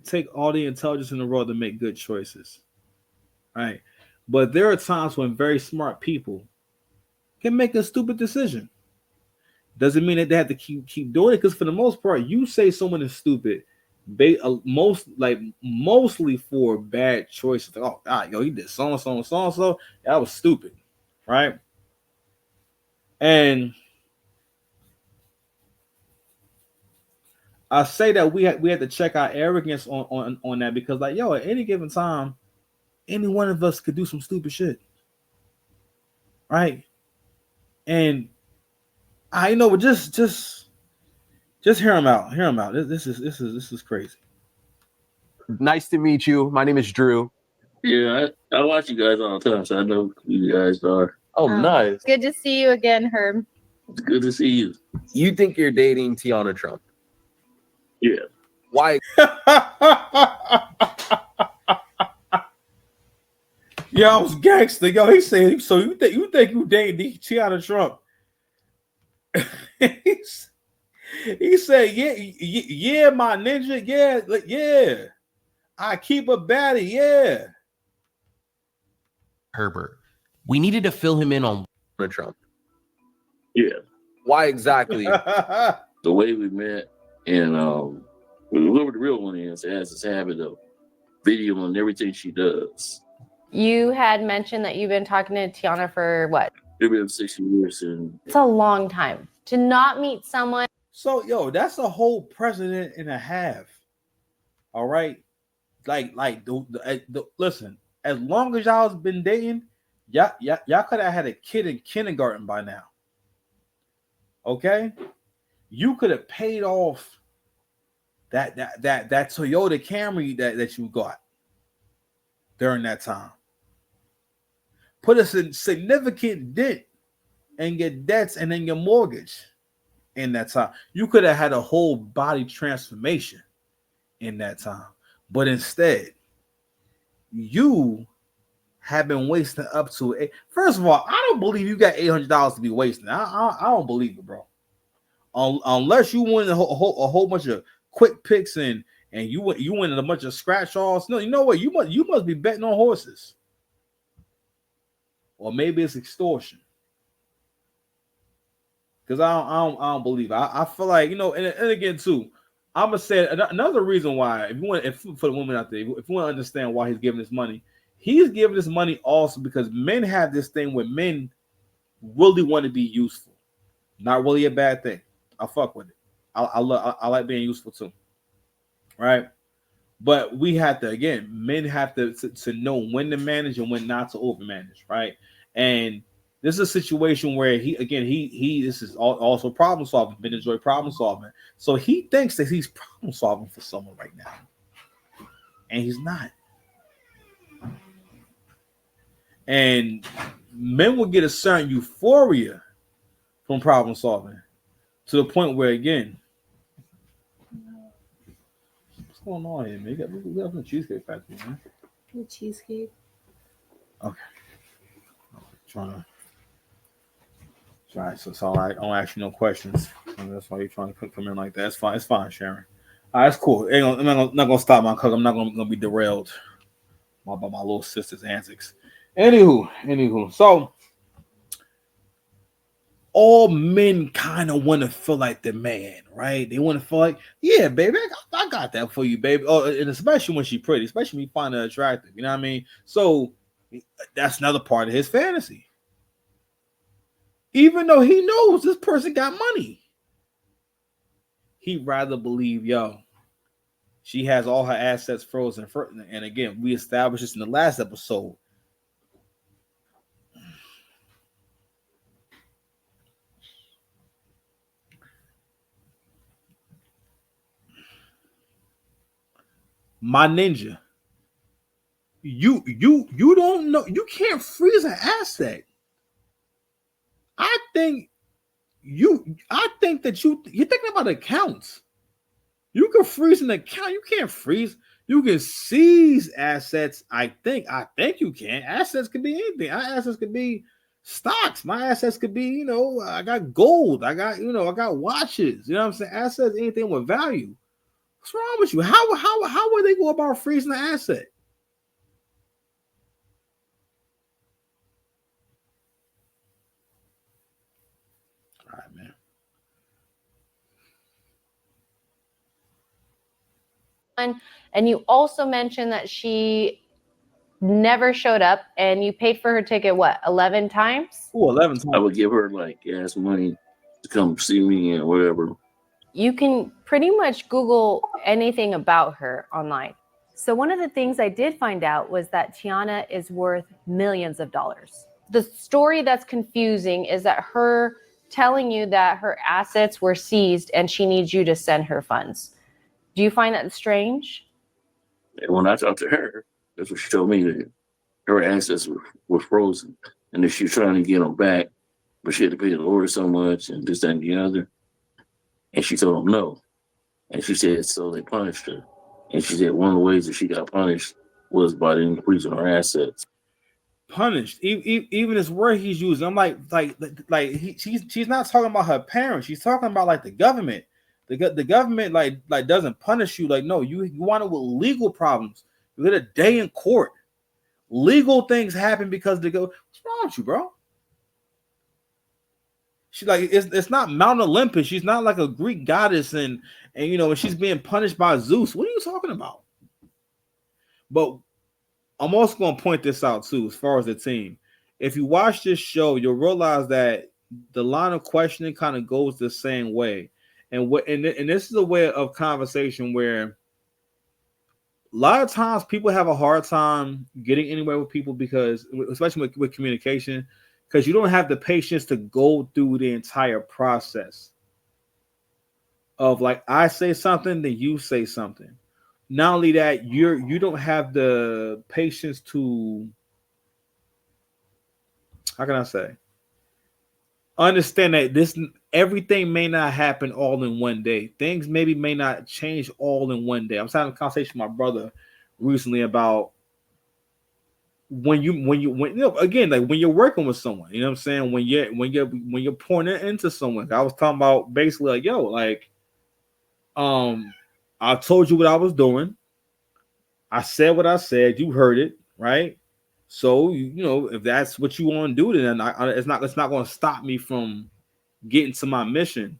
take all the intelligence in the world to make good choices, right? But there are times when very smart people can make a stupid decision. Doesn't mean that they have to keep doing it because for the most part, you say someone is stupid, mostly for bad choices. Like, oh God, yo, he did so and so and so and so. That was stupid, right? And I say that we had to check our arrogance on that because like yo, at any given time, any one of us could do some stupid shit, right? And I know, but just hear him out. Hear him out. This is crazy. Nice to meet you. My name is Drew. Yeah, I watch you guys all the time, so I know who you guys are. Oh, nice. Good to see you again, Herb. It's good to see you. You think you're dating Teana Trump? Yeah. Why? Yo, I was gangster. Yo, he said, so you think you dating Teana Trump? He said, yeah, my ninja, yeah. I keep a baddie, yeah. Herbert, we needed to fill him in on Trump. Yeah. Why exactly? The way we met, and whoever the real one is, has this habit of videoing everything she does. You had mentioned that you've been talking to Teana for what? It's been 6 years, and it's a long time to not meet someone. So, yo, that's a whole president and a half. All right, listen. As long as y'all's been dating, y'all could have had a kid in kindergarten by now. Okay, you could have paid off that Toyota Camry that you got during that time. Put a significant dent in your debts and in your mortgage in that time. You could have had a whole body transformation in that time. But instead, you have been wasting up to it. First of all, I don't believe you got $800 to be wasting. I don't believe it, bro. Unless you win a whole bunch of quick picks and you win a bunch of scratch offs. No, you know what? You must be betting on horses. Or maybe it's extortion. Because I don't believe it. I feel like, and again too, I'm gonna say another reason why, for the women out there, if you want to understand why he's giving this money also because men have this thing where men really want to be useful. Not really a bad thing. I fuck with it. I like being useful too. Right? But we have to, again, men have to know when to manage and when not to overmanage, right? And this is a situation where this is also problem solving. Men enjoy problem solving. So he thinks that he's problem solving for someone right now. And he's not. And men will get a certain euphoria from problem solving to the point where, again, what's going on here, man? We got some Cheesecake Factory, man. Cheesecake. Okay. So I don't ask you no questions. That's why you're trying to come in like that. It's fine. It's fine, Sharon. All right, it's cool. I'm not gonna stop my cook. I'm not gonna be derailed by my little sister's antics. Anywho. So all men kind of want to feel like the man, right? They want to feel like, yeah, baby, I got that for you, baby. Oh, and especially when she's pretty, especially when you find her attractive. You know what I mean? So that's another part of his fantasy. Even though he knows this person got money, he'd rather believe, yo, she has all her assets frozen. And again, we established this in the last episode. My ninja, you don't know, you can't freeze an asset. I think that you're thinking about accounts. You can freeze an account. You can't freeze. You can seize assets. I think you can. Assets could be anything. Our assets could be stocks. My assets could be, I got gold. I got watches. You know what I'm saying? Assets, anything with value. What's wrong with you? How would they go go about freezing the asset? All right, man. And you also mentioned that she never showed up, and you paid for her ticket, what, 11 times? Ooh, 11 times. I would give her like gas money to come see me and whatever. You can pretty much Google anything about her online. So one of the things I did find out was that Teana is worth millions of dollars. The story that's confusing is that her telling you that her assets were seized and she needs you to send her funds. Do you find that strange? And when I talked to her, that's what she told me, that her assets were frozen and that she was trying to get them back, but she had to pay the lawyer so much and this, that, and the other. And she told them no. And she said, so they punished her. And she said one of the ways that she got punished was by the increase in her assets. Punished, even his word he's using. I'm she's not talking about her parents. She's talking about like the government. The government like doesn't punish you. Like, no, you want it with legal problems. You get a day in court. Legal things happen because they go, what's wrong with you, bro? She like it's not Mount Olympus. She's not like a Greek goddess, and she's being punished by Zeus. What are you talking about? But I'm also going to point this out too, as far as the team. If you watch this show, you'll realize that the line of questioning kind of goes the same way, and this is a way of conversation where a lot of times people have a hard time getting anywhere with people because, especially with communication, because you don't have the patience to go through the entire process of like, I say something, then you say something. Not only that, you don't have the patience to, how can I say, understand that everything may not happen all in one day. Things may not change all in one day. I was having a conversation with my brother recently about when again, like when you're working with someone, you know what I'm saying? When you're pouring it into someone. I was talking about basically like, yo, like, I told you what I was doing. I said what I said. You heard it, right? So if that's what you want to do, then it's not going to stop me from getting to my mission.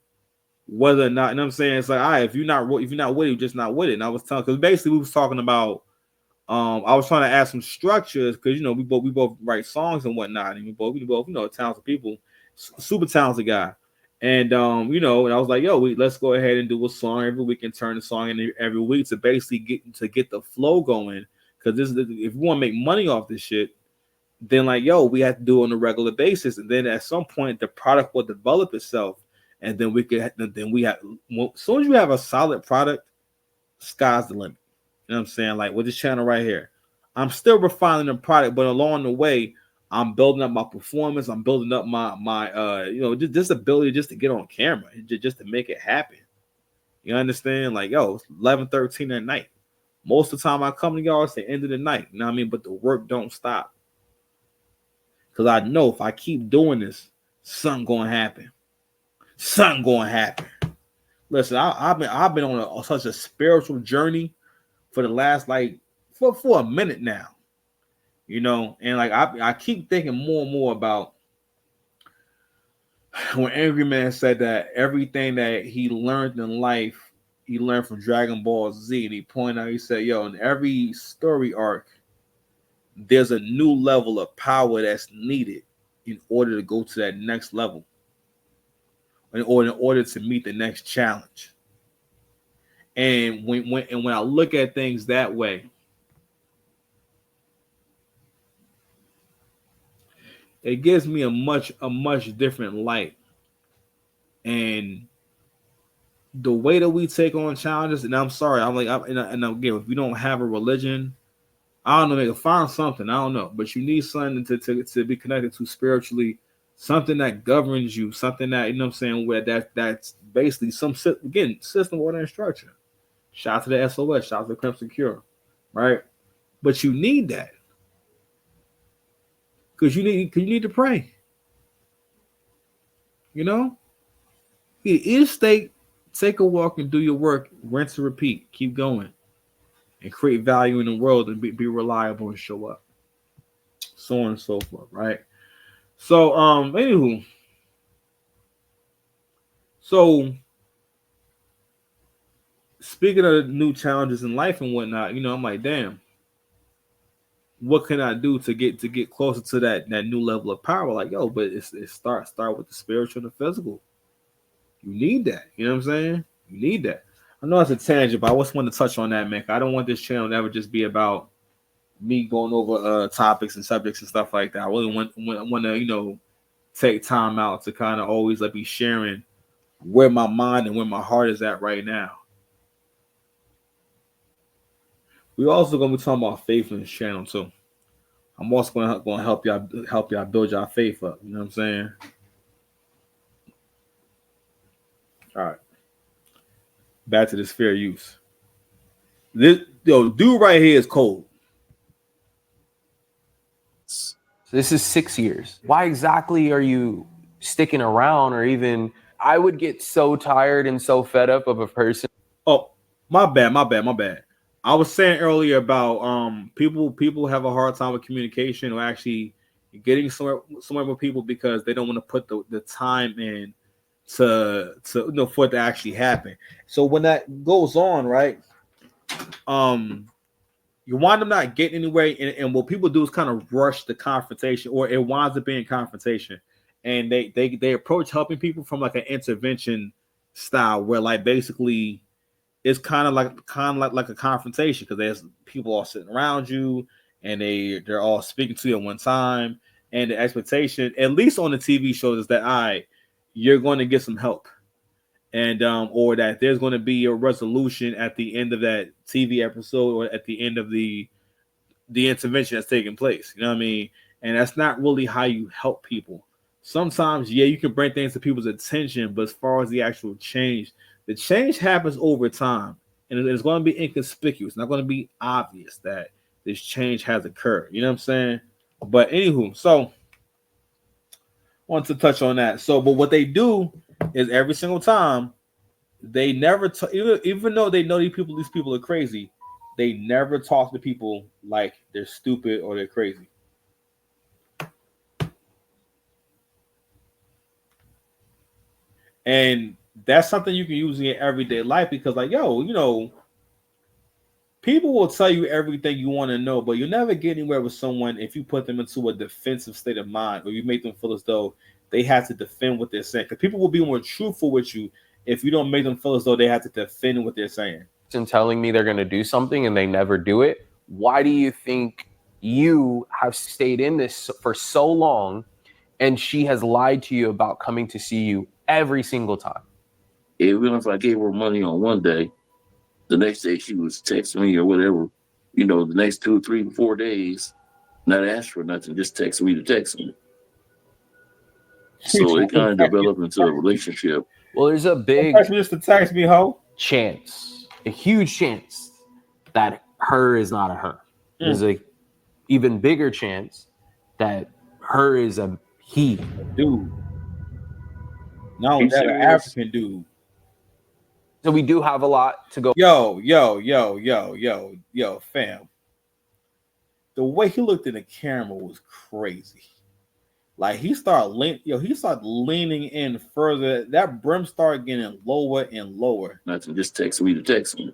Whether or not, you know what I'm saying? It's like, all right, if you're not with it, you're just not with it. And I was telling, because basically we was talking about, I was trying to add some structures because we both write songs and whatnot, and we both talented people, super talented guy. And and I was like, yo, let's go ahead and do a song every week and turn the song in every week to basically get the flow going. Because if we want to make money off this shit, then like, yo, we have to do it on a regular basis. And then at some point the product will develop itself. And then as soon as you have a solid product, sky's the limit. You know what I'm saying? Like with this channel right here, I'm still refining the product, but along the way, I'm building up my performance. I'm building up my just this ability just to get on camera, just to make it happen. You understand? Like, yo, it's 11:13 at night. Most of the time I come to y'all, it's the end of the night. You know what I mean? But the work don't stop. Because I know if I keep doing this, something gonna happen. Something gonna happen. Listen, I've been on such a spiritual journey for the last for a minute now, and like I keep thinking more and more about when Angry Man said that everything that he learned in life, he learned from Dragon Ball Z, and he pointed out, he said, yo, in every story arc, there's a new level of power that's needed in order to go to that next level, in order to meet the next challenge. And when I look at things that way, it gives me a much different light. And the way that we take on challenges, and I'm sorry, and again, if we don't have a religion, I don't know, maybe find something, I don't know, but you need something to be connected to spiritually, something that governs you, something that, what I'm saying, where that's basically some system, order, and structure. Shout out to the SOS, shout out to the Crimson Cure, right? But you need that because you need to pray. Eat a steak, take a walk, and do your work. Rinse and repeat. Keep going. and create value in the world and be reliable and show up. So on and so forth, right? So, anywho, so speaking of new challenges in life and whatnot, I'm like, damn, what can I do to get closer to that new level of power? Like, yo, but it start with the spiritual and the physical. You need that. You know what I'm saying? You need that. I know it's a tangent, but I just want to touch on that, man. I don't want this channel to ever just be about me going over topics and subjects and stuff like that. I really want to, take time out to kind of always be sharing where my mind and where my heart is at right now. We're also going to be talking about faith in this channel too. I'm also going to help y'all build y'all faith up. You know what I'm saying? All right. Back to this fair use. This dude right here is cold. So this is 6 years. Why exactly are you sticking around? Or even, I would get so tired and so fed up of a person. Oh, my bad. I was saying earlier about people have a hard time with communication or actually getting somewhere with people because they don't want to put the time in to for it to actually happen. So when that goes on, right? You wind up not getting anywhere, and what people do is kind of rush the confrontation, or it winds up being confrontation, and they approach helping people from like an intervention style, where like basically it's kind of like a confrontation because there's people all sitting around you, and they're all speaking to you at one time, and the expectation, at least on the TV shows, is that you're going to get some help. And or that there's going to be a resolution at the end of that TV episode or at the end of the intervention that's taking place. You know what I mean? And that's not really how you help people. Sometimes, yeah, you can bring things to people's attention, but as far as the actual change, the change happens over time, and it's going to be inconspicuous. It's not going to be obvious that this change has occurred. You know what I'm saying? But anywho, so I want to touch on that. So, but what they do is every single time they never even though they know these people are crazy, they never talk to people like they're stupid or they're crazy. And that's something you can use in your everyday life because, like, people will tell you everything you want to know, but you'll never get anywhere with someone if you put them into a defensive state of mind or you make them feel as though they have to defend what they're saying. Because people will be more truthful with you if you don't make them feel as though they have to defend what they're saying. And telling me they're going to do something and they never do it. Why do you think you have stayed in this for so long and she has lied to you about coming to see you every single time? Even if I gave her money on one day, the next day she was texting me or whatever, the next 2, 3, 4 days, not ask for nothing, just text me to text me. So it kind of developed into a relationship. Well, there's a big just to text me, ho. Chance, a huge chance that her is not a her. There's a even bigger chance that her is a he. Dude. No, that's an African dude. So we do have a lot to go. Yo, fam. The way he looked in the camera was crazy. Like he started leaning in further. That brim started getting lower and lower. Nothing, just text me to text me.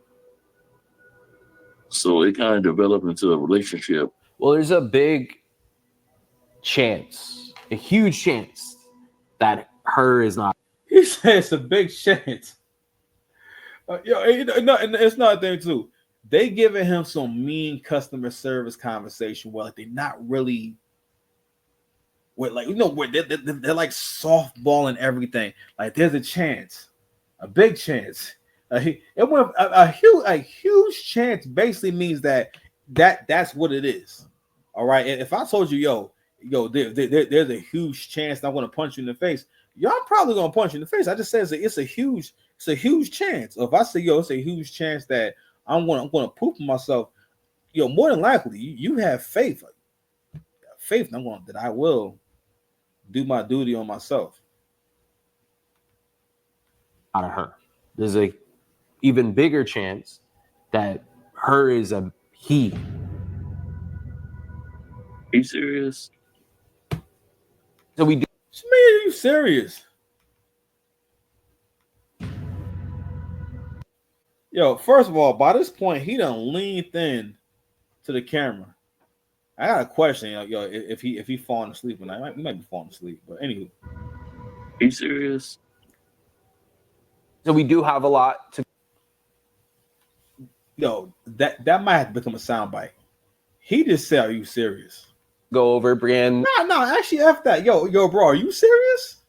So it kind of developed into a relationship. Well, there's a big chance, a huge chance that her is not. He said it's a big chance. It's not a thing too. They giving him some mean customer service conversation where like they're not really, where they're like softballing everything. Like there's a chance, a big chance. A huge chance basically means that's what it is. All right. And if I told you, there's a huge chance I'm going to punch you in the face, y'all probably going to punch you in the face. I just said it's a huge chance. Or if I say, it's a huge chance that I'm going to poop myself, more than likely you have faith. Faith that I will do my duty on myself. Out of her. There's a even bigger chance that Her is a he. Are you serious? So we do. Man, are you serious? Yo, first of all, by this point, he done leaned in to the camera. I got a question, yo, if he falling asleep or not. He might be falling asleep, but anywho. Are you serious? So we do have a lot to Yo, that might have to become a soundbite. He just said, "Are you serious?" go over. Brienne No, actually, f that. Yo, bro, are you serious?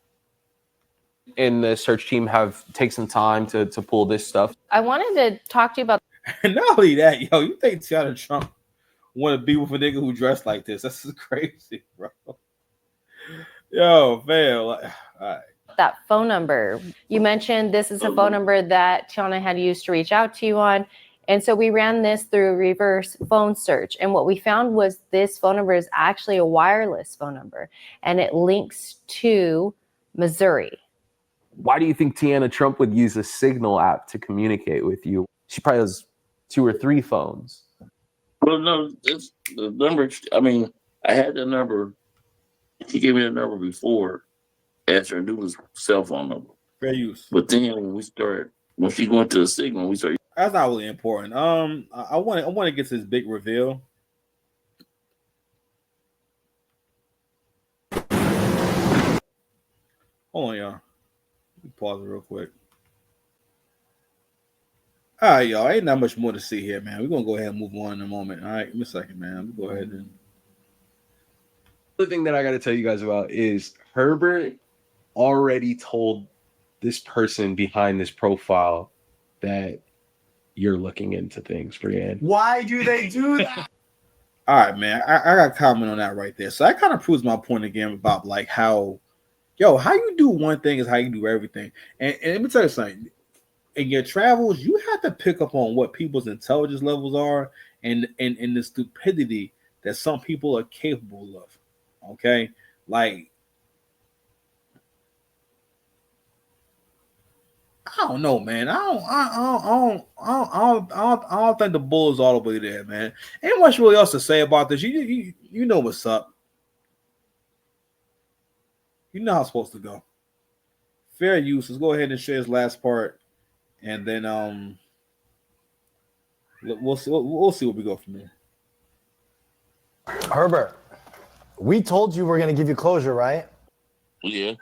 and the search team have take some time to pull this stuff. I wanted to talk to you about And not only that, yo, you think Teana Trump want to be with a nigga who dressed like this? That's crazy, bro. Yo, man, like, all right. that phone number. You mentioned this is a phone number that Teana had used to reach out to you on. And so we ran this through a reverse phone search. And what we found was this phone number is actually a wireless phone number, and it links to Missouri. Why do you think Teana Trump would use a Signal app to communicate with you? She probably has 2 or 3 phones. Well, no, it's the number. I mean, I had the number. He gave me the number before, after I knew his cell phone number. Fair use. But then when she went to the Signal, we started. That's not really important. I want to get to this big reveal. Hold on, y'all. Let me pause it real quick. All right, y'all. Ain't not much more to see here, man. We're gonna go ahead and move on in a moment. All right, give me a second, man. Let me go ahead and. The thing that I got to tell you guys about is Herbert already told this person behind this profile that you're looking into things, Brienne. Why do they do that? All right, man. I got a comment on that right there. So that kind of proves my point again about like how you do one thing is how you do everything. And let me tell you something. In your travels, you have to pick up on what people's intelligence levels are and the stupidity that some people are capable of. Okay, like I don't know, man. I don't think the bull is all the way there, man. Ain't much really else to say about this. You know what's up. You know how it's supposed to go. Fair use. Let's go ahead and share this last part, and then we'll see where we go from there. Herbert, we told you we're going to give you closure, right? Yeah.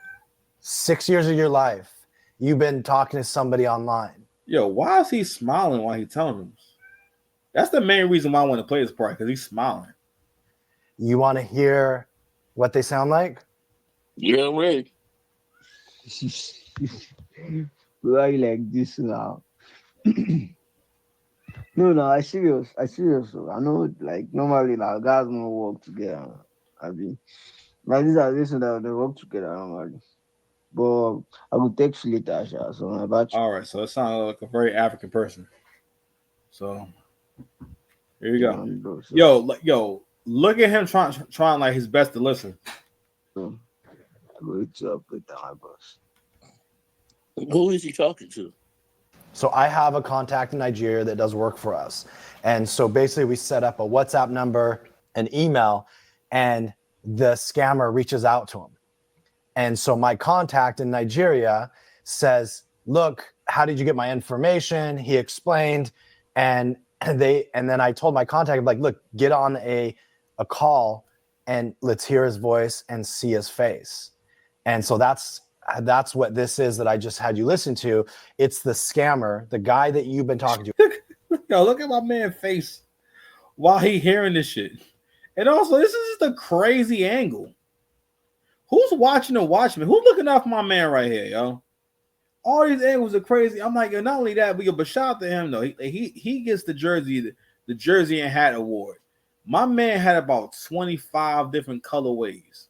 6 years of your life, you've been talking to somebody online. Yo, why is he smiling while he's telling them? That's the main reason why I want to play this part, because he's smiling. You want to hear what they sound like? Yeah, I'm ready. Why are you like this now? No, I serious. I know, like, normally, like, guys don't work together. I mean, like, these are reasons that they work together normally. But I will text you later, Sha, so my batch. All right, so it sounds like a very African person. So here you go. Yo, look at him trying like his best to listen. So, I go hit you up with my boss. Who is he talking to? So I have a contact in Nigeria that does work for us. And so basically we set up a WhatsApp number, an email, and the scammer reaches out to him. And so my contact in Nigeria says, look, how did you get my information? He explained. And then I told my contact, like, look, get on a call and let's hear his voice and see his face. And so that's what this is that I just had you listen to. It's the scammer, the guy that you've been talking to. Yo, look at my man's face while he hearing this shit. And also, this is just a crazy angle. Who's watching the Watchmen? Who's looking out for my man right here, yo? All these angles are crazy. I'm like, yo, not only that, but shout out to him though. He gets the jersey and hat award. My man had about 25 different colorways.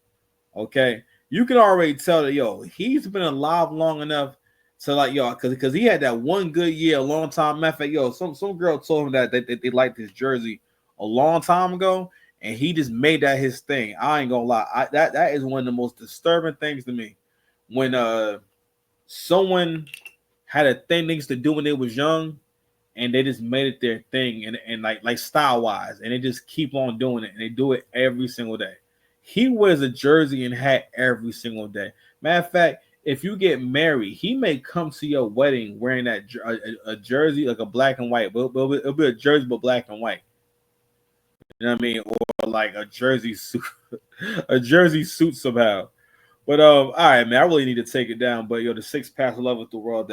Okay. You can already tell that, yo, he's been alive long enough to, like, yo, because he had that one good year a long time. Matter of fact, yo, some girl told him that they liked his jersey a long time ago, and he just made that his thing. I ain't gonna lie, that is one of the most disturbing things to me. When someone had a thing they used to do when they was young, and they just made it their thing, and like style wise, and they just keep on doing it, and they do it every single day. He wears a jersey and hat every single day. Matter of fact, if you get married, he may come to your wedding wearing that a jersey, like a black and white, but it'll be a jersey but black and white. You know what I mean, or like a jersey suit, a jersey suit somehow. But all right, man, I really need to take it down. But yo, the 6 past 11 the world.